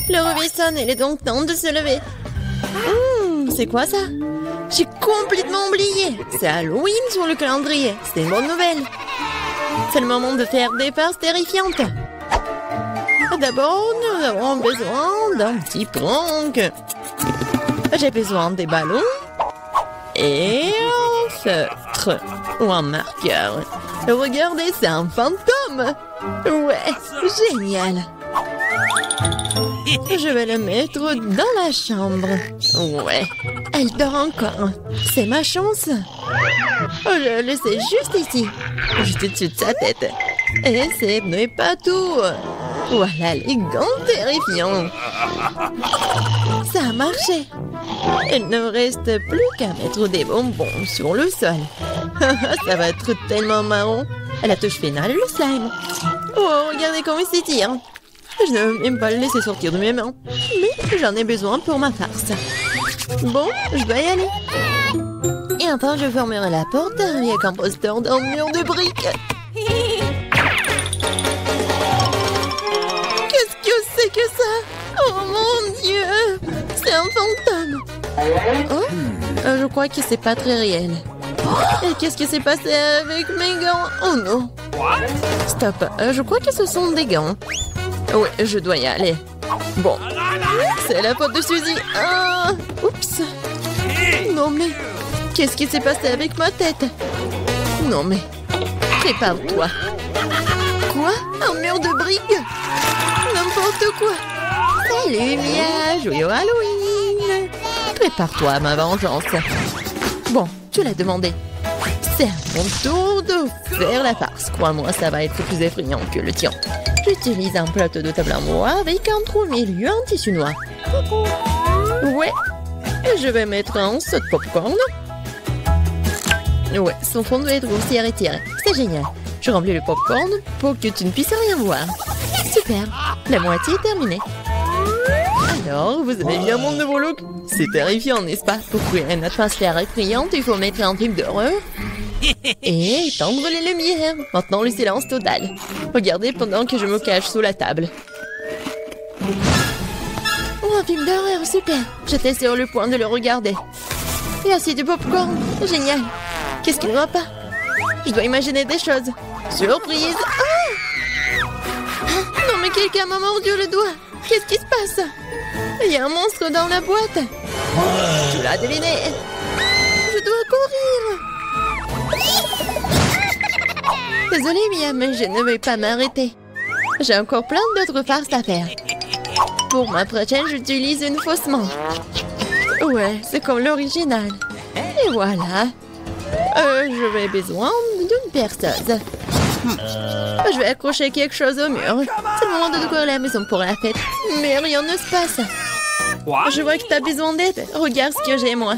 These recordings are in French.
Le réveil sonne, il est donc temps de se lever. C'est quoi ça? J'ai complètement oublié. C'est Halloween sur le calendrier. C'est une bonne nouvelle. C'est le moment de faire des farces terrifiantes. D'abord, nous avons besoin d'un petit prank. J'ai besoin des ballons et un feutre ou un marqueur. Regardez, c'est un fantôme. Ouais, génial. Je vais le mettre dans la chambre. Ouais, elle dort encore. C'est ma chance. Je vais le laisser juste ici, juste au-dessus de sa tête. Et ce n'est pas tout. Voilà les gants terrifiants. Ça a marché. Il ne reste plus qu'à mettre des bonbons sur le sol. Ça va être tellement marrant. À la touche finale, le slime. Oh, regardez comment il s'étire. Je ne veux même pas le laisser sortir de mes mains. Mais j'en ai besoin pour ma farce. Bon, je dois y aller. Et enfin, je fermerai la porte avec un poster d'un mur de briques. Qu'est-ce que c'est que ça? Oh mon Dieu! C'est un fantôme. Oh, je crois que c'est pas très réel. Et qu'est-ce qui s'est passé avec mes gants? Oh non. Stop, je crois que ce sont des gants. Oui, je dois y aller. Bon, c'est la faute de Suzy. Ah, oups. Non mais, qu'est-ce qui s'est passé avec ma tête? Non mais, prépare-toi. Quoi? Un mur de briques? N'importe quoi. Salut Mia, joyeux Halloween. Prépare-toi à ma vengeance. Bon, tu l'as demandé. C'est à mon tour de faire la farce. Crois-moi, ça va être plus effrayant que le tien. J'utilise un plateau de table en bois avec un trou au milieu en tissu noir. Ouais. Et je vais mettre un saut de popcorn. Ouais, son fond doit être grossier et tiré. C'est génial. Je remplis le popcorn pour que tu ne puisses rien voir. Super. La moitié est terminée. Alors, vous avez bien mon nouveau look? C'est terrifiant, n'est-ce pas? Pour créer une atmosphère effrayante, il faut mettre un film d'horreur et éteindre les lumières. Maintenant, le silence total. Regardez pendant que je me cache sous la table. Oh, un film d'horreur, super. J'étais sur le point de le regarder. Et assez de popcorn, génial. Qu'est-ce qui ne va pas? Je dois imaginer des choses. Surprise! Ah! Non, mais quelqu'un m'a mordu le doigt. Qu'est-ce qui se passe? Il y a un monstre dans la boîte. Tu l'as deviné. Je dois courir. Désolée, Mia, mais je ne vais pas m'arrêter. J'ai encore plein d'autres farces à faire. Pour ma prochaine, j'utilise une fausse main. Ouais, c'est comme l'original. Et voilà. J'aurais besoin d'une perceuse. Je vais accrocher quelque chose au mur. C'est le moment de décorer la maison pour la fête. Mais rien ne se passe. Je vois que tu as besoin d'aide. Regarde ce que j'ai, moi.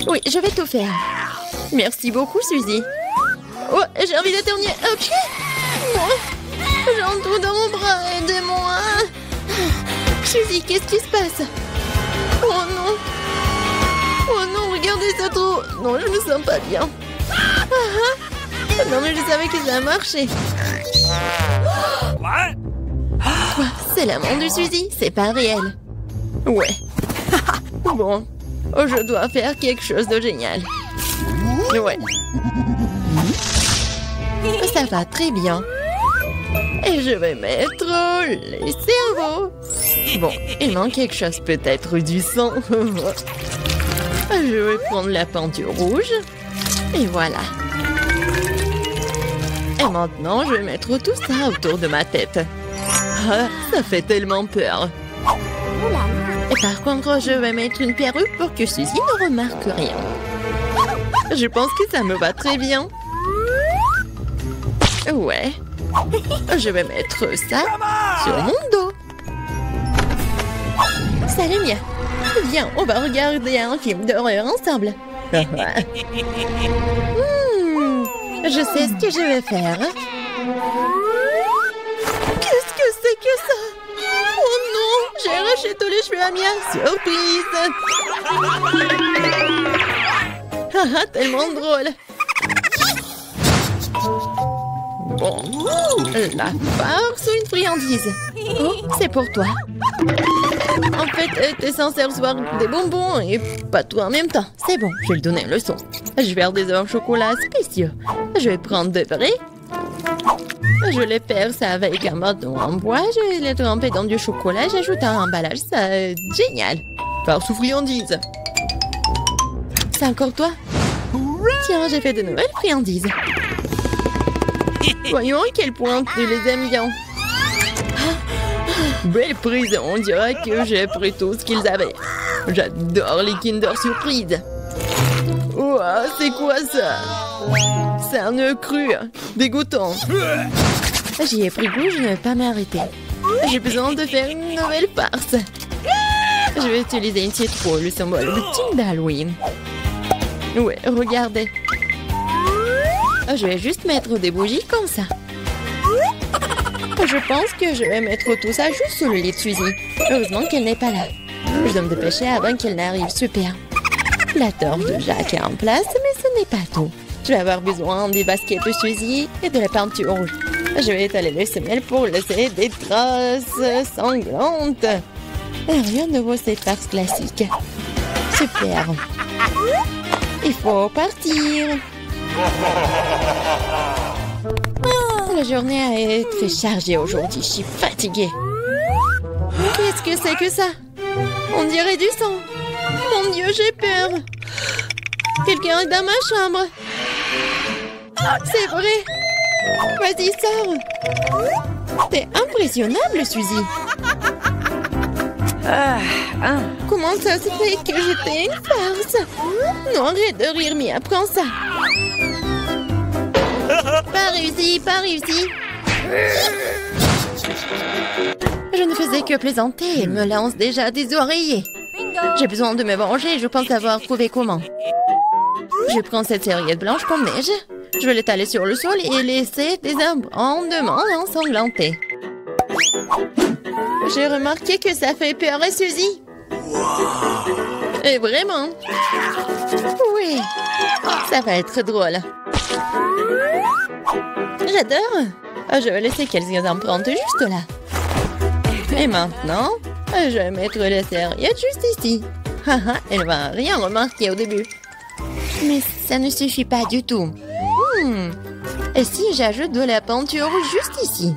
Oui, je vais tout faire. Merci beaucoup, Suzy. Oh, j'ai envie d'éternuer. Ok. J'ai un trou dans mon bras. Aidez-moi. Suzy, qu'est-ce qui se passe? Oh non. Oh non, regardez ce trou. Non, je me sens pas bien. Non, mais je savais que ça a marché. Quoi? C'est la main de Suzy? C'est pas réel. Ouais. Bon. Oh, je dois faire quelque chose de génial. Ouais. Ça va très bien. Et je vais mettre les cerveaux. Bon, il manque quelque chose, peut-être du sang. Je vais prendre la peinture rouge. Et voilà. Et maintenant, je vais mettre tout ça autour de ma tête. Ah, ça fait tellement peur. Et par contre, je vais mettre une perruque pour que Suzy ne remarque rien. Je pense que ça me va très bien. Ouais. Je vais mettre ça sur mon dos. Salut Mia. Viens, on va regarder un film d'horreur ensemble. Je sais ce que je vais faire. Qu'est-ce que c'est que ça? Oh non, j'ai arraché tous les cheveux à Mia. Surprise! Tellement drôle. Bon, la farce ou une friandise? Oh, c'est pour toi. En fait, t'es censé recevoir des bonbons et pas tout en même temps. C'est bon, je vais lui donner une leçon. Je vais faire des œufs au chocolat spéciaux. Je vais prendre de vrais. Je les perce avec un bâton en bois. Je vais les tremper dans du chocolat. J'ajoute un emballage. Ça, génial. Farce ou friandise? C'est encore toi? Tiens, j'ai fait de nouvelles friandises. Voyons à quel point tu les aimes bien. Belle prise, on dirait que j'ai pris tout ce qu'ils avaient. J'adore les Kinder Surprise. Ouah, c'est quoi ça? C'est un œuf cru, dégoûtant. J'y ai pris goût, je ne vais pas m'arrêter. J'ai besoin de faire une nouvelle farce. Je vais utiliser une citrouille, le symbole de team d'Halloween. Ouais, regardez. Je vais juste mettre des bougies comme ça. Je pense que je vais mettre tout ça juste sous le lit de Suzy. Heureusement qu'elle n'est pas là. Je dois me dépêcher avant qu'elle n'arrive. Super. La torche de Jacques est en place, mais ce n'est pas tout. Je vais avoir besoin des baskets de Suzy et de la peinture rouge. Je vais étaler les semelles pour laisser des traces sanglantes. Rien de nouveau, cette farce classique. Super. Il faut partir. La journée a été chargée aujourd'hui. Je suis fatiguée. Qu'est-ce que c'est que ça? On dirait du sang. Mon Dieu, j'ai peur. Quelqu'un est dans ma chambre. C'est vrai. Vas-y, sors. T'es impressionnable, Suzy. Comment ça se fait que j'étais une farce? Non, arrête de rire, Mia, prends ça. Pas réussi, pas réussi. Je ne faisais que plaisanter. Elle me lance déjà des oreillers. J'ai besoin de me venger. Je pense avoir trouvé comment. Je prends cette serviette blanche comme neige. Je vais l'étaler sur le sol et laisser des abondements ensanglantés. J'ai remarqué que ça fait peur à Suzy. Et vraiment. Oui, ça va être drôle. J'adore. Je vais laisser quelques empreintes juste là. Et maintenant, je vais mettre la serviette juste ici. Elle va rien remarquer au début. Mais ça ne suffit pas du tout. Et si j'ajoute de la peinture juste ici?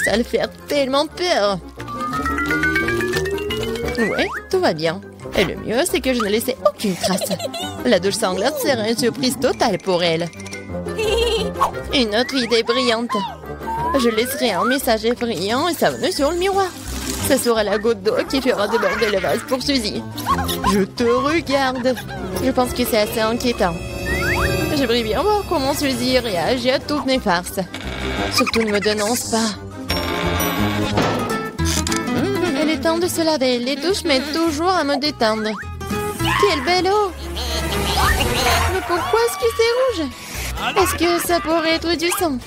Ça le fait tellement peur. Ouais, tout va bien. Et le mieux, c'est que je ne laissais aucune trace. La douche sanglante serait une surprise totale pour elle. Une autre idée brillante. Je laisserai un message effrayant et savonneux sur le miroir. Ce sera la goutte d'eau qui fera déborder le vase pour Suzy. Je te regarde. Je pense que c'est assez inquiétant. J'aimerais bien voir comment Suzy réagit à toutes mes farces. Surtout ne me dénonce pas. Il est temps de se laver. Les douches m'aident toujours à me détendre. Quelle belle eau! Mais pourquoi est-ce que c'est rouge? Est-ce que ça pourrait être du sang?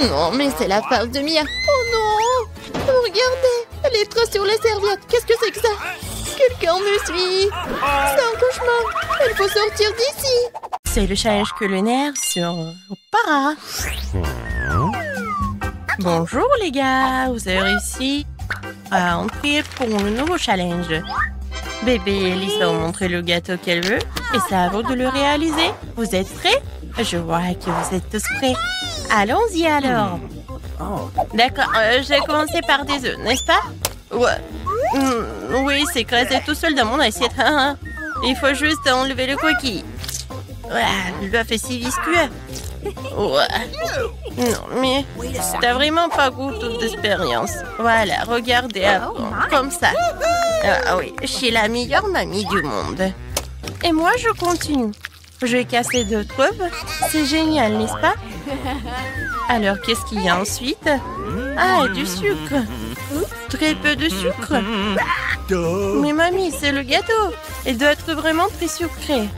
Non, mais c'est la farce de Mia. Oh non! Regardez! Les traces sur les serviettes. Qu'est-ce que c'est que ça? Quelqu'un me suit. C'est un cauchemar. Il faut sortir d'ici. C'est le challenge culinaire sur Para. Bonjour les gars, vous avez réussi à entrer pour le nouveau challenge. Bébé Elise va vous montrer le gâteau qu'elle veut et c'est à vous de le réaliser. Vous êtes prêts? Je vois que vous êtes tous prêts. Allons-y alors. D'accord, j'ai commencé par des œufs, n'est-ce pas? Ouais. Oui, c'est écrasé tout seul dans mon assiette. Il faut juste enlever le coquille. L'œuf est si visqueux. Non, mais t'as vraiment pas goût d'expérience. Voilà, regardez avant, comme ça. Ah oui, je suis la meilleure mamie du monde. Et moi, je continue. Je vais casser 2 œufs. C'est génial, n'est-ce pas? Alors, qu'est-ce qu'il y a ensuite? Ah, du sucre. Très peu de sucre. Mais mamie, c'est le gâteau. Il doit être vraiment très sucré.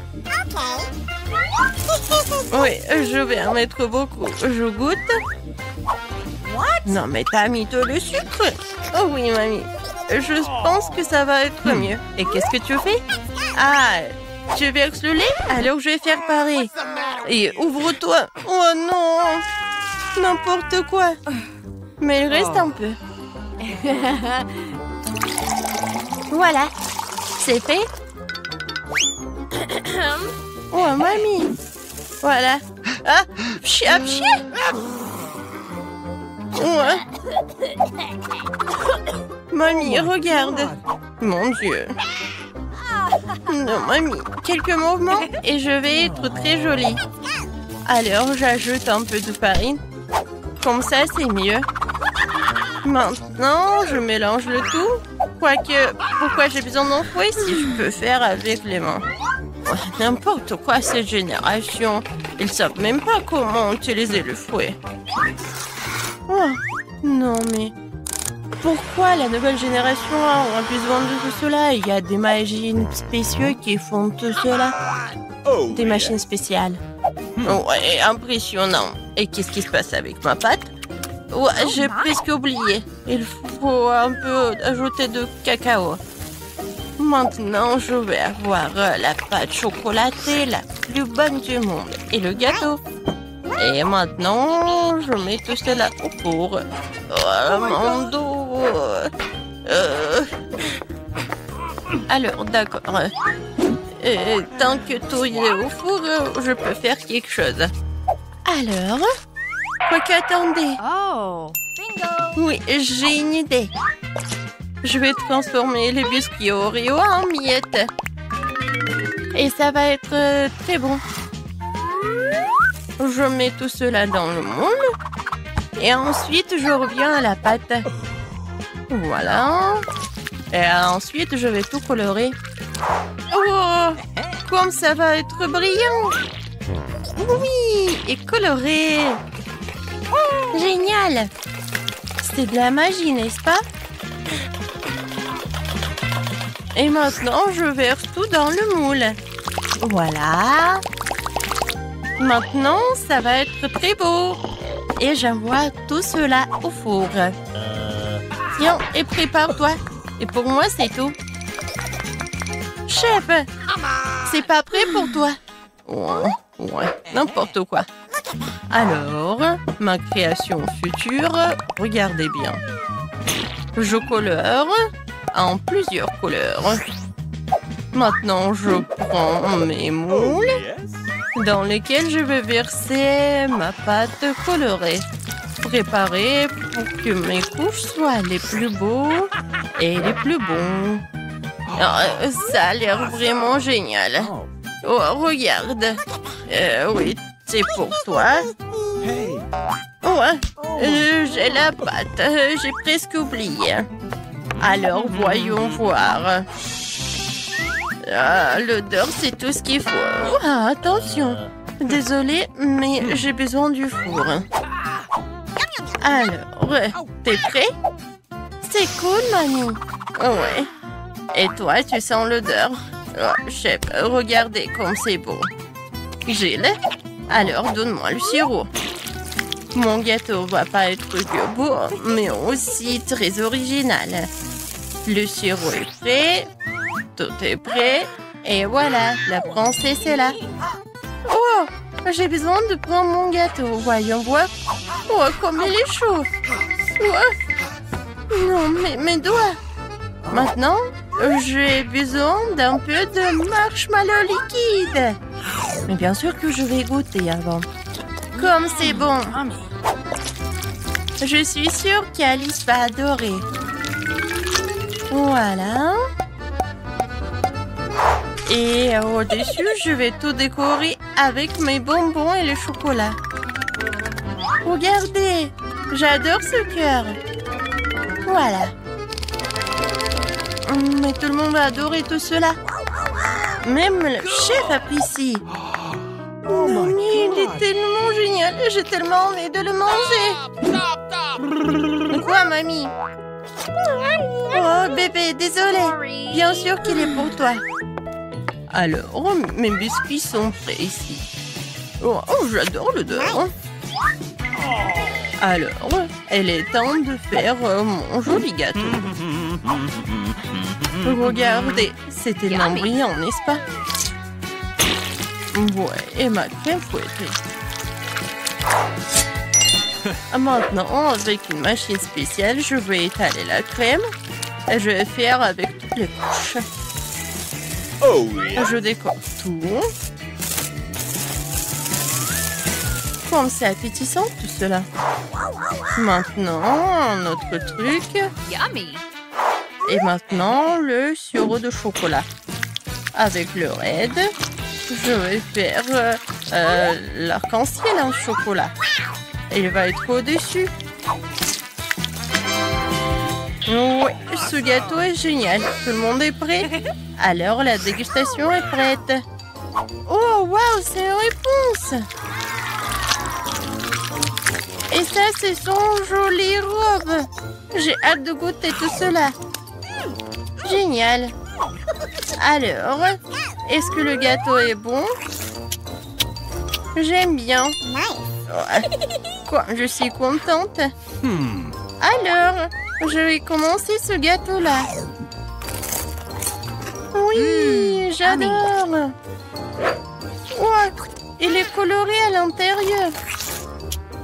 Oui, je vais en mettre beaucoup. Je goûte. Non, mais t'as mis tout le sucre. Oh oui, mamie. Je pense que ça va être mieux. Et qu'est-ce que tu fais? Ah, tu verses le lait? Alors je vais faire pareil. Et ouvre-toi. Oh non. N'importe quoi. Mais il reste un peu. Voilà. C'est fait. Oh, mamie. Voilà. Ah, pchi, ah, pchi. Ouais. Mamie, regarde. Mon Dieu. Non, mamie. Quelques mouvements et je vais être très jolie. Alors, j'ajoute un peu de farine. Comme ça, c'est mieux. Maintenant, je mélange le tout. Quoique, pourquoi j'ai besoin d'un fouet si je peux faire avec les mains? Ouais, n'importe quoi, cette génération. Ils savent même pas comment utiliser le fouet. Oh, non, mais... Pourquoi la nouvelle génération aura besoin de tout cela? Il y a des machines spéciaux qui font tout cela. Des machines spéciales. Ouais, impressionnant. Et qu'est-ce qui se passe avec ma pâte? Ouais, j'ai presque oublié. Il faut un peu ajouter de cacao. Maintenant, je vais avoir la pâte chocolatée la plus bonne du monde. Et le gâteau. Et maintenant, je mets tout cela au four. Oh, mon dos. Alors, d'accord. Tant que tout est au four, je peux faire quelque chose. Alors, quoi qu'attendez. Oh, bingo! Oui, j'ai une idée. Je vais transformer les biscuits Oreo en miettes. Et ça va être très bon. Je mets tout cela dans le moule. Et ensuite, je reviens à la pâte. Voilà. Et ensuite, je vais tout colorer. Oh, comme ça va être brillant. Oui, et coloré. Génial. C'est de la magie, n'est-ce pas? Et maintenant, je verse tout dans le moule. Voilà. Maintenant, ça va être très beau. Et j'envoie tout cela au four. Tiens, et prépare-toi. Et pour moi, c'est tout. Chef, c'est pas prêt pour toi. Ouais, n'importe quoi. Alors, ma création future, regardez bien. Je colore en plusieurs couleurs. Maintenant, je prends mes moules dans lesquels je vais verser ma pâte colorée. Préparée pour que mes couches soient les plus beaux et les plus bons. Oh, ça a l'air vraiment génial. Oh, regarde. Oui, c'est pour toi. Ouais, j'ai la pâte. J'ai presque oublié. Alors, voyons voir. Ah, l'odeur, c'est tout ce qu'il faut. Ah, attention. Désolée, mais j'ai besoin du four. Alors, t'es prêt? C'est cool, mamie. Ouais. Et toi, tu sens l'odeur? Oh, chef, regardez comme c'est beau. Gilles, alors donne-moi le sirop. Mon gâteau va pas être que beau, mais aussi très original. Le sirop est prêt. Tout est prêt. Et voilà, la princesse est là. Oh, j'ai besoin de prendre mon gâteau. Voyons voir. Oh, comme il est chaud. Oh. Non, mais mes doigts. Maintenant, j'ai besoin d'un peu de marshmallow liquide. Mais bien sûr que je vais goûter avant. Comme c'est bon. Je suis sûre qu'Alice va adorer. Voilà. Et au-dessus, je vais tout décorer avec mes bonbons et le chocolat. Regardez, j'adore ce cœur. Voilà. Mais tout le monde va adorer tout cela. Même le chef apprécie. Mais il est tellement génial. J'ai tellement envie de le manger. Quoi, mamie? Oh, bébé, désolé. Bien sûr qu'il est pour toi. Alors, mes biscuits sont prêts ici. Oh, j'adore l'odeur. Alors, il est temps de faire mon joli gâteau. Regardez, c'est tellement brillant, n'est-ce pas? Ouais, et ma crème fouettée. Maintenant, avec une machine spéciale, je vais étaler la crème. Et je vais faire avec toutes les couches. Oh yeah. Je décore tout. Comme c'est appétissant tout cela. Maintenant, notre truc. Yummy. Et maintenant, le sirop de chocolat. Avec le raid, je vais faire l'arc-en-ciel en chocolat. Il va être au-dessus. Oui, ce gâteau est génial. Tout le monde est prêt? Alors, la dégustation est prête. Oh, waouh, c'est une réponse! Et ça, c'est son jolie robe. J'ai hâte de goûter tout cela. Génial. Alors, est-ce que le gâteau est bon? J'aime bien. Ouais. Quoi, je suis contente. Alors, je vais commencer ce gâteau-là. Oui, j'adore. Ouais, il est coloré à l'intérieur.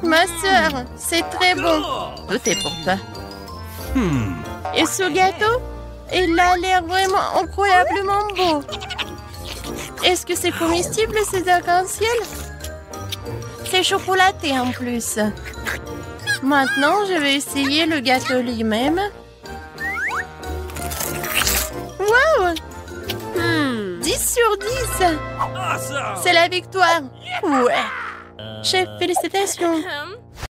Ma sœur, c'est très bon. Tout est pour toi. Et ce gâteau, il a l'air vraiment incroyablement beau. Est-ce que c'est comestible, ces arcs-en-ciel? C'est chocolaté en plus. Maintenant, je vais essayer le gâteau lui-même. Wow! 10 sur 10. C'est la victoire. Ouais. Chef, félicitations.